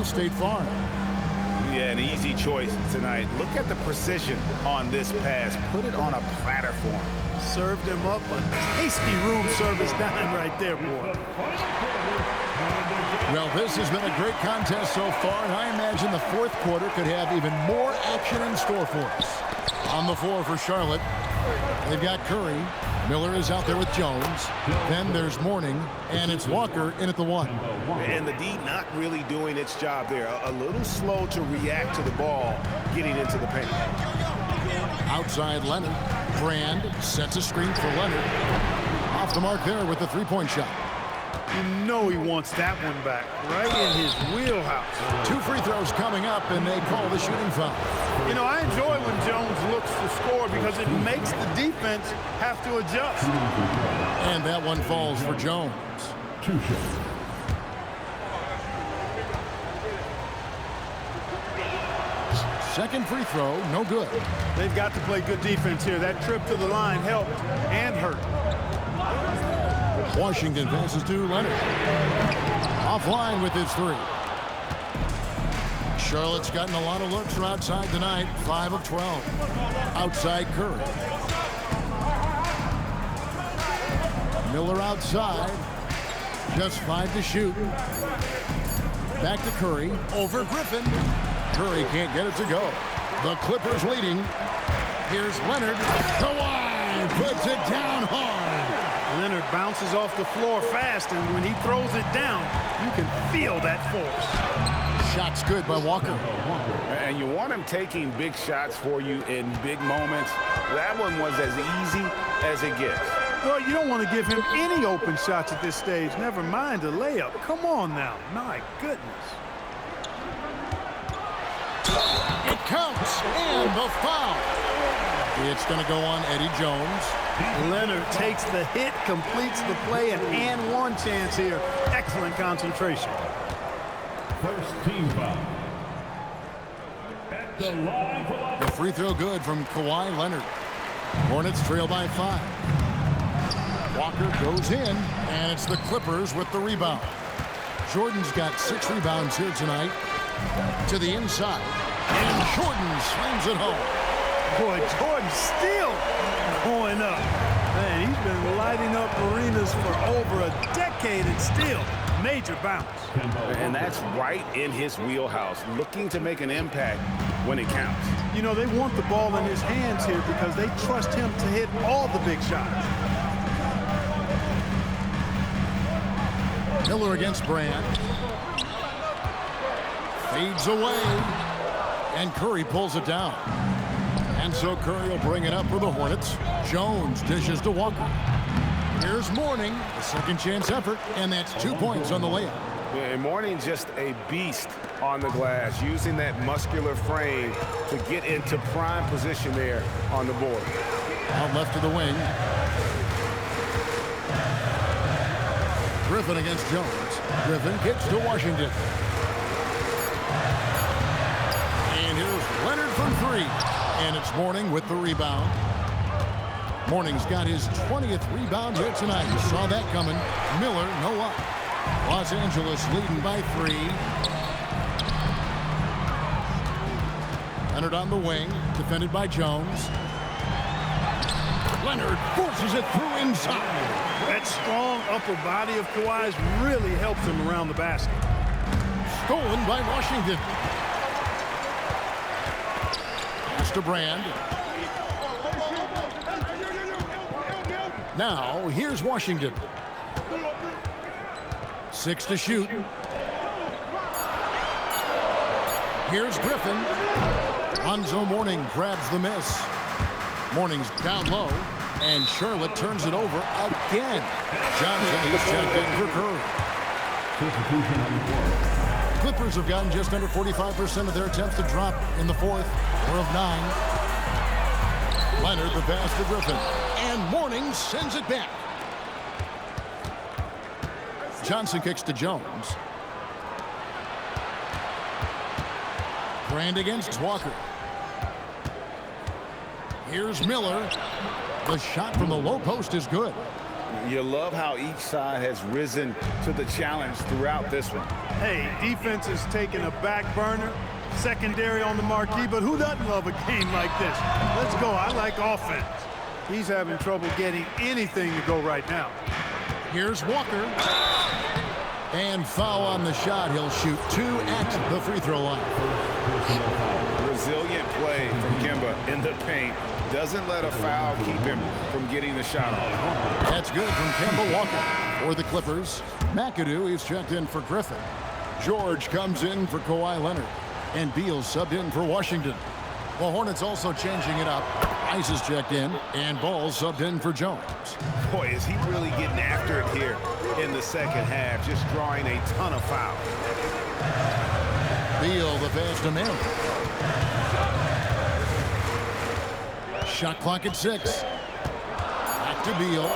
Fargo State Farm. Yeah, an easy choice tonight. Look at the precision on this pass. Put it on a platter for him. Served him up a tasty room service dime right there, boy. Well, this has been a great contest so far, and I imagine the fourth quarter could have even more action in store for us. On the floor for Charlotte, they've got Curry. Miller is out there with Jones. Then there's Mourning, and it's Walker in at the 1. And the D not really doing its job there. A little slow to react to the ball getting into the paint. Outside Leonard. Brand sets a screen for Leonard. Off the mark there with the three-point shot. You know he wants that one back, right in his wheelhouse. 2 free throws coming up, and they call the shooting foul. You know, I enjoy when Jones looks to score because it makes the defense have to adjust. And that one falls for Jones. Second free throw, no good. They've got to play good defense here. That trip to the line helped and hurt. Washington passes to Leonard. Offline with his 3. Charlotte's gotten a lot of looks from outside tonight. 5 of 12. Outside Curry. Miller outside. Just 5 to shoot. Back to Curry. Over Griffin. Curry can't get it to go. The Clippers leading. Here's Leonard. Kawhi puts it down hard. Leonard bounces off the floor fast, and when he throws it down, you can feel that force. Shot's good by Walker. And you want him taking big shots for you in big moments. That one was as easy as it gets. Well, you don't want to give him any open shots at this stage. Never mind a layup. Come on now. My goodness. It counts, and the foul. It's going to go on Eddie Jones. Leonard takes the hit, completes the play, and one chance here. Excellent concentration. First team foul. At the line for The free throw good from Kawhi Leonard. Hornets trail by 5. Walker goes in, and it's the Clippers with the rebound. Jordan's got 6 rebounds here tonight. To the inside, and Jordan slams it home. Boy, Jordan still going up. Man, he's been lighting up arenas for over a decade and still major bounce. And that's right in his wheelhouse, looking to make an impact when it counts. You know, they want the ball in his hands here because they trust him to hit all the big shots. Miller against Brand. Fades away, and Curry pulls it down. And so Curry will bring it up for the Hornets. Jones dishes to Walker. Here's Mourning, a second chance effort, and that's 2 points on the layup. And Mourning just a beast on the glass, using that muscular frame to get into prime position there on the board. Out left to the wing. Griffin against Jones. Griffin kicks to Washington. And here's Leonard from 3. And it's Mourning with the rebound. Mourning's got his 20th rebound here tonight. You saw that coming. Miller, no luck. Los Angeles leading by 3. Leonard on the wing, defended by Jones. Leonard forces it through inside. That strong upper body of Kawhi's really helps him around the basket. Stolen by Washington. Pass to Brand. Now, here's Washington. 6 to shoot. Here's Griffin. Lonzo Mourning grabs the miss. Mourning's down low, and Charlotte turns it over again. Johnson is checked in for Curry. Clippers have gotten just under 45% of their attempts to drop in the fourth. 4 of 9. Leonard the pass to Griffin. And Mourning sends it back. Johnson kicks to Jones. Brand against Walker. Here's Miller. The shot from the low post is good. You love how each side has risen to the challenge throughout this one. Hey, defense is taking a back burner, secondary on the marquee, but who doesn't love a game like this? Let's go. I like offense. He's having trouble getting anything to go right now. Here's Walker. And foul on the shot. He'll shoot 2 at the free throw line. Resilient play from Kemba in the paint. Doesn't let a foul keep him from getting the shot off. That's good from Kemba Walker. For the Clippers, McAdoo is checked in for Griffin. George comes in for Kawhi Leonard. And Beal subbed in for Washington. The Hornets also changing it up. Ice is checked in, and Ball subbed in for Jones. Boy, is he really getting after it here in the second half, just drawing a ton of fouls. Beal, the pass to Mann. Shot clock at 6. Back to Beal.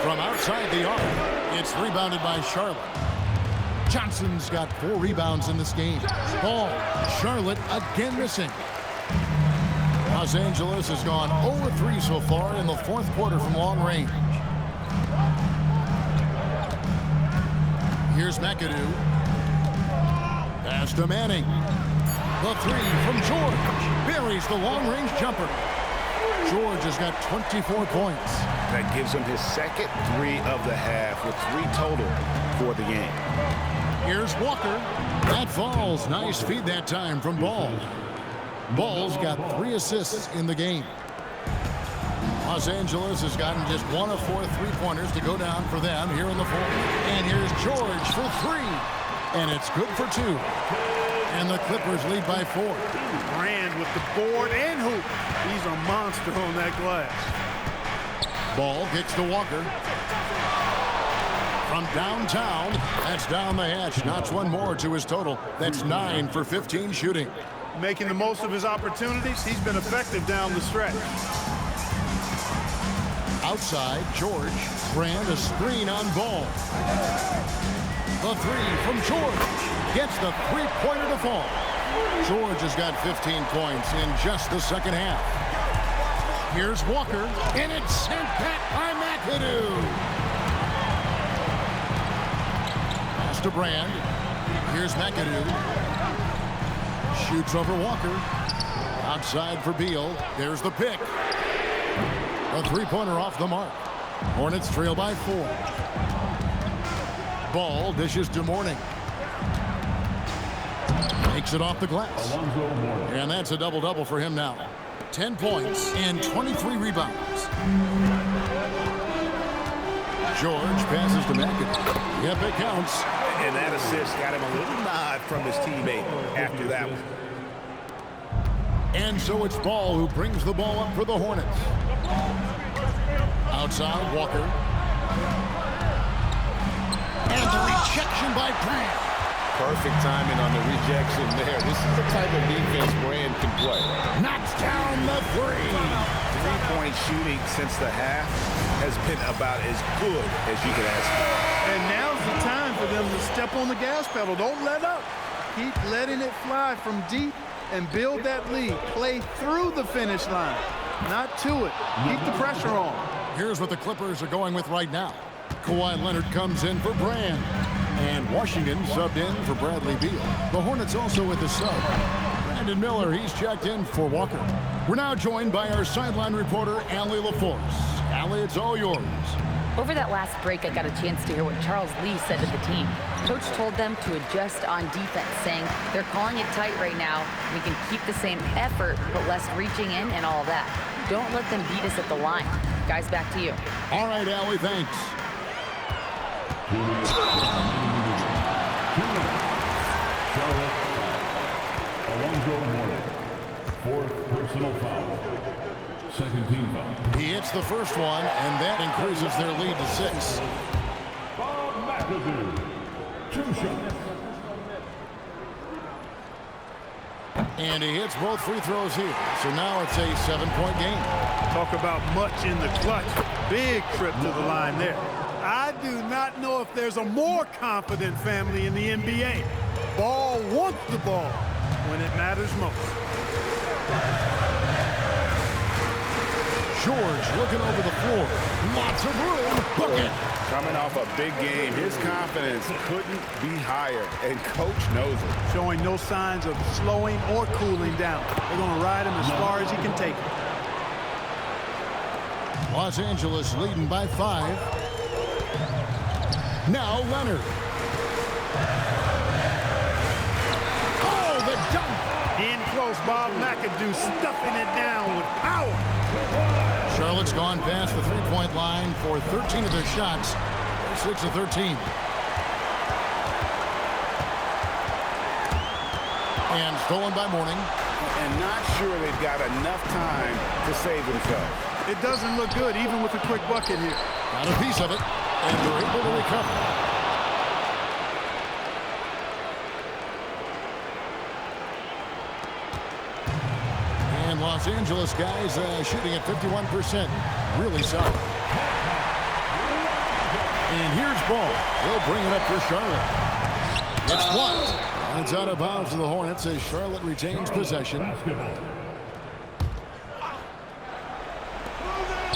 From outside the arc, it's rebounded by Charlotte. Johnson's got 4 rebounds in this game. Ball, Charlotte again missing. Los Angeles has gone 0-3 so far in the 4th quarter from long range. Here's McAdoo. Pass to Manning. The 3 from George. Buries the long-range jumper. George has got 24 points. That gives him his second 3 of the half with 3 total for the game. Here's Walker. That falls. Nice feed that time from Ball. Ball's got 3 assists in the game. Los Angeles has gotten just 1 of 4 3-pointers to go down for them here in the 4th. And here's George for 3. And it's good for 2. And the Clippers lead by 4. Brand with the board and hoop. He's a monster on that glass. Ball kicks to Walker. From downtown, that's down the hatch. Knocks 1 more to his total. That's 9 for 15 shooting. Making the most of his opportunities. He's been effective down the stretch. Outside, George. Brand a screen on Ball. The 3 from George. Gets the 3-pointer to fall. George has got 15 points in just the second half. Here's Walker. And it's sent back by McAdoo. Pass to Brand. Here's McAdoo. Shoots over Walker. Outside for Beal. There's the pick. A 3-pointer off the mark. Hornets trail by 4. Ball dishes to Mourning. Takes it off the glass. And that's a double-double for him now. 10 points and 23 rebounds. George passes to McAdoo. Yep, it counts. And that assist got him a little nod from his teammate after that one. And so it's Ball who brings the ball up for the Hornets. Outside, Walker. And the rejection by Brand. Perfect timing on the rejection there. This is the type of defense Brand can play. Knocks down the 3. 3-point shooting since the half has been about as good as you could ask for. And now's the time for them to step on the gas pedal. Don't let up. Keep letting it fly from deep and build that lead. Play through the finish line, not to it. Keep the pressure on. Here's what the Clippers are going with right now. Kawhi Leonard comes in for Brand. And Washington subbed in for Bradley Beal. The Hornets also with the sub. Brandon Miller, he's checked in for Walker. We're now joined by our sideline reporter, Allie LaForce. Allie, it's all yours. Over that last break, I got a chance to hear what Charles Lee said to the team. Coach told them to adjust on defense, saying they're calling it tight right now. We can keep the same effort, but less reaching in and all that. Don't let them beat us at the line. Guys, back to you. All right, Allie, thanks. Alonzo Mourning, 4th personal foul. Second team foul. He hits the first one, and that increases their lead to 6. Bob McAdoo, 2 shots. And he hits both free throws here. So now it's a 7-point game. Talk about much in the clutch. Big trip to the line there. I do not know if there's a more confident family in the NBA. Ball wants the ball when it matters most. George looking over the floor. Lots of room. Bucket. Coming off a big game, his confidence couldn't be higher, and coach knows it. Showing no signs of slowing or cooling down. They're going to ride him as far as he can take him. Los Angeles leading by 5. Now Leonard. Oh, the dunk! In close, Bob McAdoo stuffing it down with power. Charlotte's gone past the three-point line for 13 of their shots. 6 of 13. And stolen by Mourning. And not sure they've got enough time to save themselves. It doesn't look good, even with a quick bucket here. Got a piece of it, and they're able to recover. And Los Angeles guys shooting at 51%. Really solid. And here's Ball. He'll bring it up for Charlotte. It's blocked. And it's out of bounds to the Hornets as Charlotte retains possession.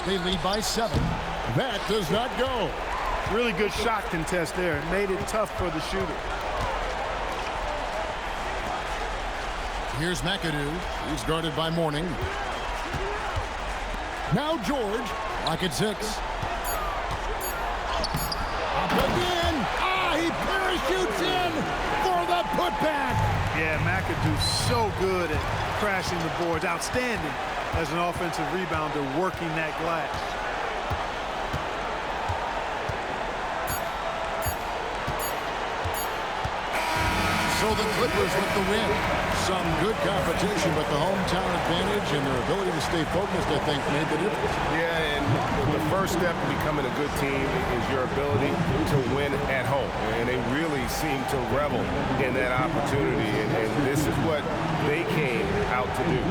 They lead by 7. That does not go. Really good shot contest there. It made it tough for the shooter. Here's McAdoo. He's guarded by Mourning. Now George. Lock at 6. Up again. He parachutes in for the putback. Yeah, McAdoo's so good at crashing the boards. Outstanding as an offensive rebounder working that glass. So the Clippers with the win. Some good competition, but the hometown advantage and their ability to stay focused, I think, made the difference. Yeah, and the first step to becoming a good team is your ability to win at home. And they really seem to revel in that opportunity, and this is what they came out to do.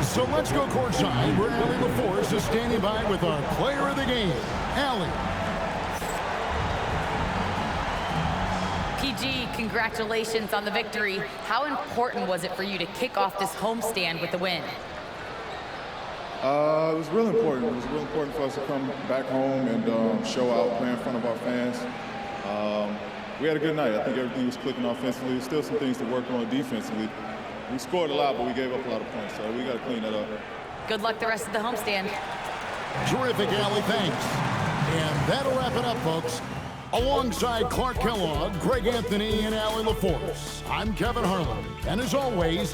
So let's go courtside, where Allie LaForce is standing by with our player of the game, Allie. PG, congratulations on the victory. How important was it for you to kick off this homestand with the win? It was really important. It was really important for us to come back home and show out, play in front of our fans. We had a good night. I think everything was clicking offensively. There's still some things to work on defensively. We scored a lot, but we gave up a lot of points, so we got to clean that up. Good luck the rest of the homestand. Terrific, Allie. Thanks. And that'll wrap it up, folks. Alongside Clark Kellogg, Greg Anthony, and Allie LaForce, I'm Kevin Harlan. And as always,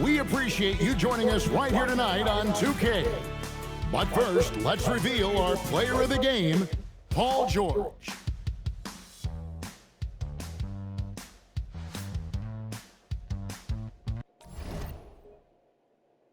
we appreciate you joining us right here tonight on 2K. But first, let's reveal our player of the game, Paul George.